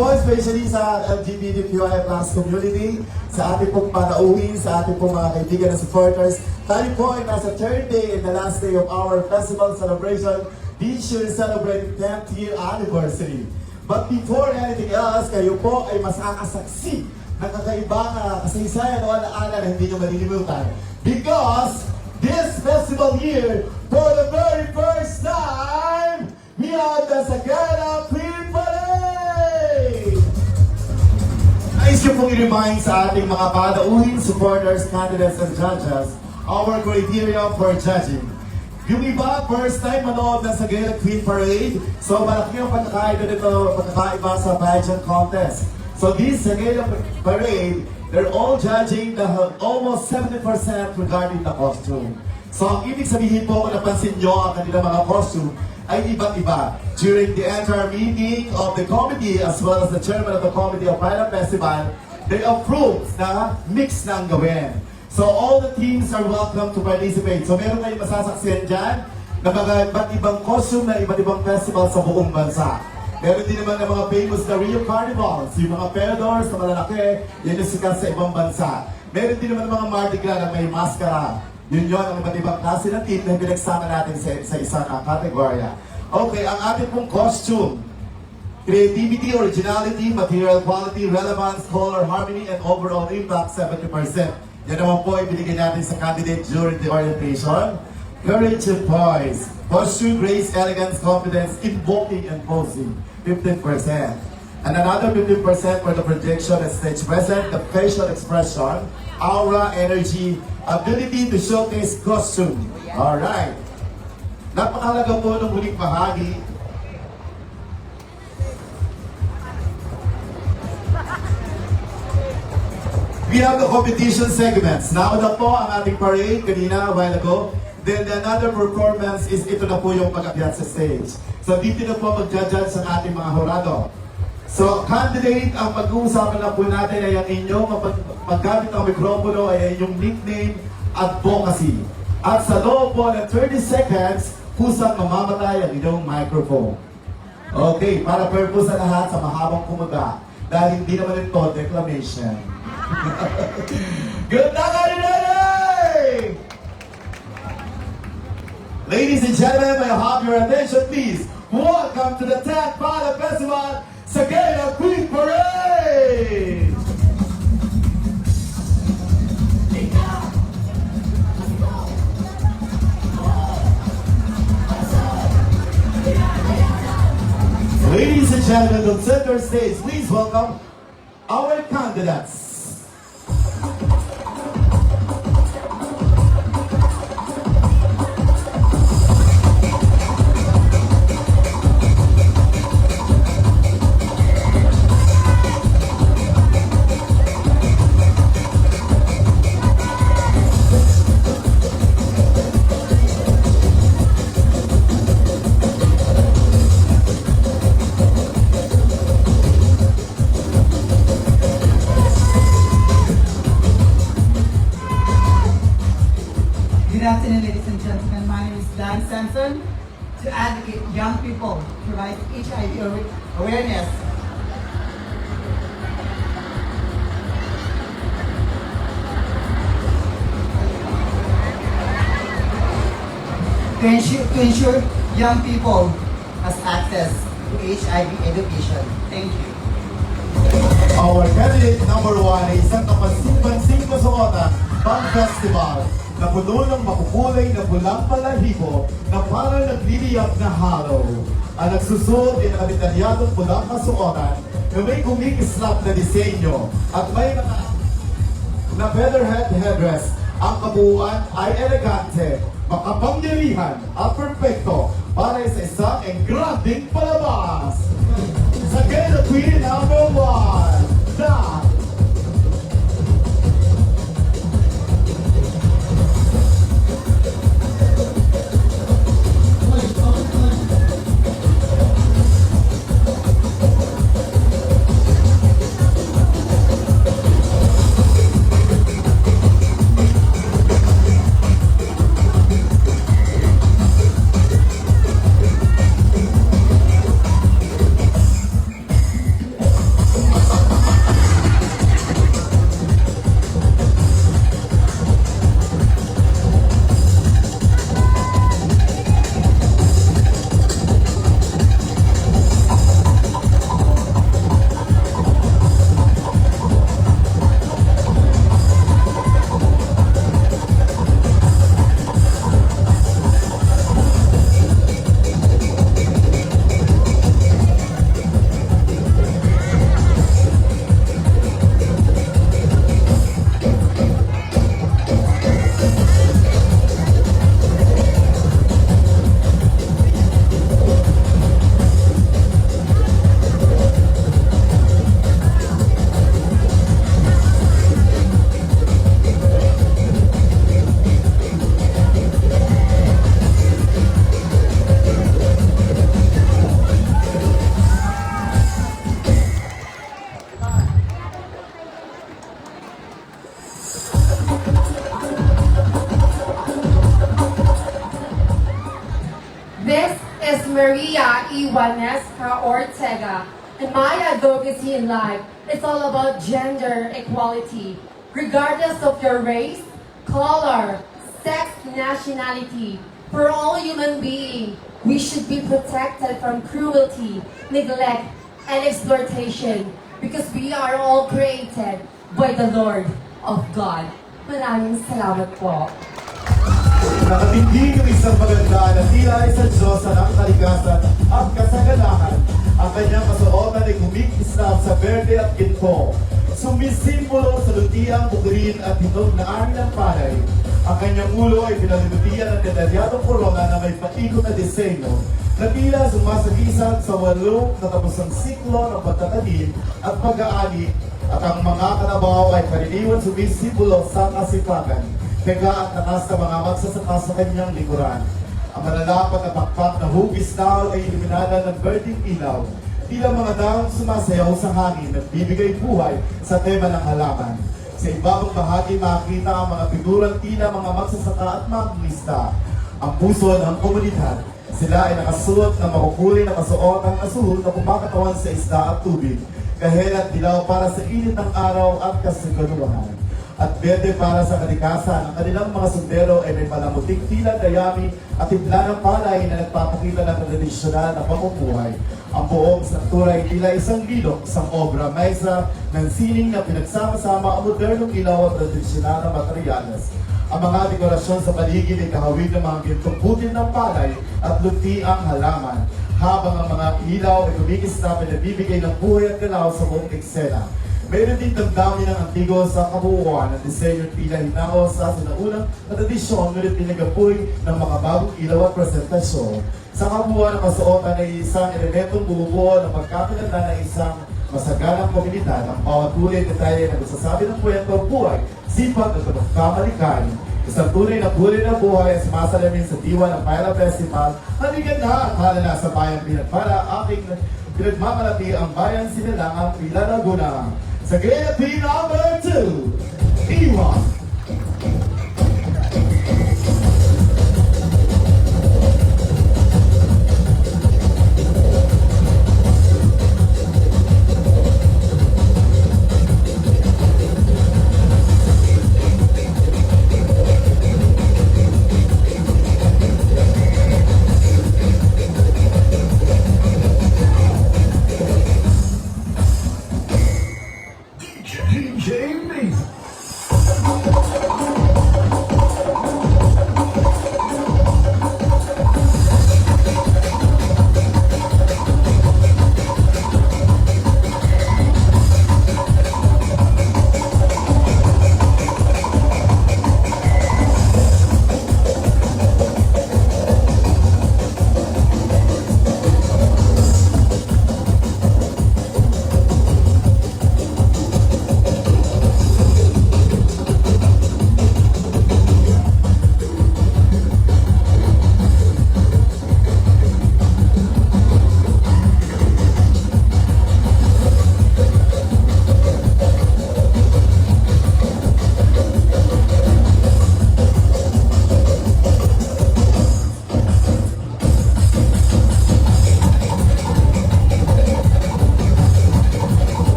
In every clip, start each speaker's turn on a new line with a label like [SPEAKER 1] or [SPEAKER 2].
[SPEAKER 1] po, especially sa LGBTQI+ community, sa ating pong panauhin, sa ating pong mga kaibigan na supporters. Tayo po ay nasa third day and the last day of our festival celebration. This year is celebrating 10th year anniversary. But before anything else, kayo po ay masakasaksi ng kakaibang kasaysayan o alaala na hindi nyo malilimutan. Because this festival year, for the very first time, we have the Sagana Queen Parade! Nais ko pong i-remind sa ating mga panauhin, supporters, candidates, and judges our criteria for judging. Yung iba, first time manood ng Sagana Queen Parade, so malaki yung pagkakaiba sa pageant contest. So this Sagana Parade, they're all judging the almost 70% regarding the costume. So ang ibig sabihin po, kung napansin nyo ang kanilang mga costume, ay iba't iba. During the entire meeting of the committee as well as the chairman of the committee of Final Festival, they approved na mix na ang gawin. So all the teams are welcome to participate. So meron kayong masasaksiyan dyan na mga iba't ibang costume na iba't ibang festival sa buong bansa. Meron din naman ng mga famous na Rio Carnivals, yung mga Peridors na malalaki, yan yung sikat sa ibang bansa. Meron din naman ng mga Mardi Gras na may maskara. Yun ang iba't ibang klase ng team na pinagsama natin sa isang kategorya. Okay, ang ating pong costume. Creativity, originality, material quality, relevance, color, harmony, and overall impact, 70%. Yan naman po ibinigay natin sa candidate during the orientation. Courage and poise. Posture, grace, elegance, confidence, invoking and posing, 15%. And another 15% for the projection and stage present, the facial expression, aura, energy, ability to showcase costume. Alright. Napakalaga po ng huling bahagi. We have the competition segments. Nauna po ang ating parade kanina, a while ago. Then another performance is ito na po yung pag-akyat sa stage. So dito na po mag-judge ang ating mga horado. So candidate, ang pag-uusapan na po natin ay ang inyong paggamit ng mikropono ay inyong nickname, advocacy. At sa loob po ng 30 seconds, kusang mamamatay ang inyong microphone. Okay, para purpose sa lahat sa mahabang kumuda. Dahil hindi naman ito declamation. Good luck, everybody! Ladies and gentlemen, may I have your attention, please? Welcome to the 10th Final Festival Sagana Queen Parade! Ladies and gentlemen, on center stage, please welcome our candidates.
[SPEAKER 2] Good afternoon, ladies and gentlemen. My name is Dan Sampson. To advocate young people, provide HIV awareness. To ensure young people has access to HIV education. Thank you.
[SPEAKER 1] Our candidate number 1 ay isang kapansin-pansing kasuotan pang festival na puno ng makukulay na pulang balahibo na parang nagliliyap na halo. Ang nagsusuot ay nakadetalyadong pulang kasuotan na may kumikislap na disenyo at may na featherhead headdress. Ang kabuuan ay elegante, makapangyarihan at perfecto para sa isang engranding palabas. Sagana Queen number 1, Dan!
[SPEAKER 3] Maria Iwanesca Ortega, and my advocacy in life is all about gender equality. Regardless of your race, color, sex, nationality, for all human beings, we should be protected from cruelty, neglect, and exploitation because we are all created by the Lord of God. Maraming salamat po.
[SPEAKER 1] Nakatindig ng isang maganda na tila ay sa Diyos ng kalikasan at kasaganahan. Ang kanyang kasuotan ay kumikislap sa berde at ginto. Sumisimbolo sa lutiang bukirin at hinog na angin ng palay. Ang kanyang ulo ay pinalulutian ng detalyadong korona na may paikot na disenyo na tila sumasagisag sa walong katapusang siklo ng pagtatanim at pag-aani at ang mga kanabaw ay karaniwan sumisimbolo sa kasipagan. Teka at takas na mga magsasaka sa kanyang likuran. Ang malalapat na pakpak na hugis na ay iluminada ng berdeng ilaw. Tila mga daong sumasayaw sa hangin at bibigay buhay sa tema ng halaman. Sa ibabang bahagi makikita ang mga figurang tila mga magsasaka at maglista. Ang puso ng komunidad. Sila ay nakasuot na makukulay na kasuotang asul na kumakatawan sa isda at tubig. Kahel at dilaw para sa init ng araw at kasiguruhan. At berde para sa kalikasan. Ang kanilang mga sundero ay may malamuting tila dayami at tibla ng palay na nagpapakita ng tradisyonal na pamumuhay. Ang buong struktura ay tila isang bilog, isang obra maestra ng sining na pinagsama-sama ang modernong ilaw at tradisyonal na materyales. Ang mga dekorasyon sa paligid ay kahawig ng mga gintong putil ng palay at luti ang halaman. Habang ang mga ilaw ay kumikislap na nagbibigay ng buhay at galaw sa buong eksena. Mayroon din damdamin ng antigo sa kabuuan ng disenyo tila hinako sa sinaunang na tradisyon ngunit pinagapoy ng mga bagong ilaw at presentasyon. Sa kabuuan ng kasuotan ay isang elementong bumubuo ng pagkakilala ng isang masaganang komunidad. Ang bawat tuloy detalye na nagsasabi ng kwento, buhay, sipag at kamalikan. Isang tunay na buhay ang sumasalamin sa diwa ng Paella Festival. Halikan na at hala na sa bayang pinagpala aking pinagmamalati ang bayan sinilangang Pila Laguna. Sa Grade P number 2, Iwan.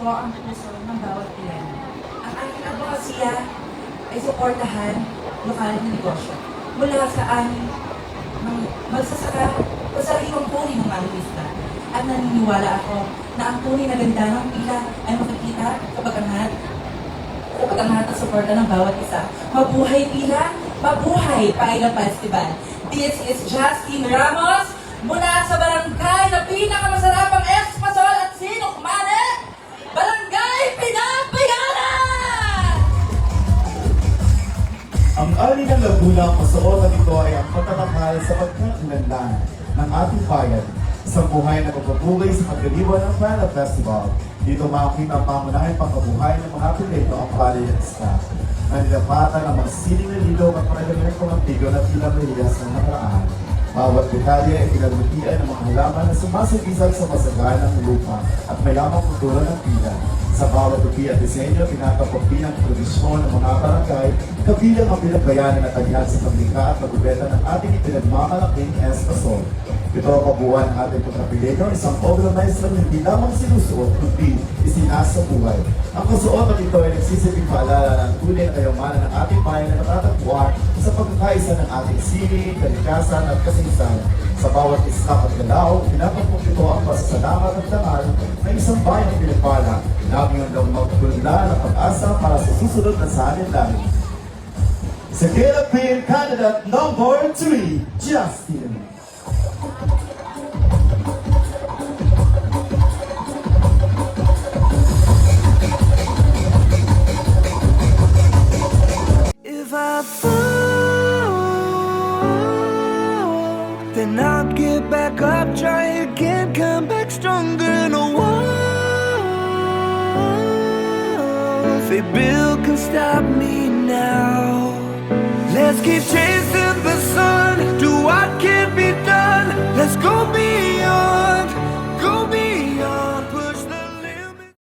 [SPEAKER 4] ko ang puso ng bawat ilan. Ang aking advokasya ay suportahan lokal na negosyo. Mula sa aming magsasaka o sariwang puri ng mangingisda. At naniniwala ako na ang tunay na ganda ng pila ay makikita kapag angat at suporta ng bawat isa. Mabuhay pila, mabuhay Paella Festival. This is Justine Ramos mula sa barangay na pinakamasarapang Espasol at Sinukmane, Barangay Pinapayanan!
[SPEAKER 1] Ang ali ng Laguna ang kasuotan nito ay ang pagtatakal sa pagkakakilanlan ng ating bayan. Isang buhay na magpapugay sa pagdiriwan ng Pana Festival. Dito makakita ang pamunahing pagkabuhay ng mga Pilipino ang valiant staff. Nanilapatan ang mga sining na lilog at mga pamatigo na tila mahiyas ng nakaraan. Bawat detalye ay pinagmutian ng mga halaman na sumasagisag sa masaganang lupa at may lamang kultura ng pila. Sa bawat tupi at disenyo, pinatapagpin ang tradisyon ng mga barangay, kabilang ang pinagbayanan at tagyan sa paglikha at pagbibenta ng ating ipinagmamalaking Espasol. Ito ang kabuuan ng ating pagkapileno, isang obra maestra na hindi lamang sinusuot, kundi isinasa buhay. Ang kasuotan nito ay nagsisibing paalala ng tunay na kayamanan ng ating bayan na natatagpuan sa pagkakaisa ng ating sining, kalikasan at kasingsan. Sa bawat istak at galaw, pinapagpok ito ang pasasalamat at dangal ng isang bayang pinagpala. Namin hanggang magpunla ng pag-asa para sa susunod na sanin namin. Sa Philippine Candidate number 3, Justin.
[SPEAKER 5] If I fall, then I'll get back up, try again, come back stronger than a wall. They build can stop me now. Let's keep chasing.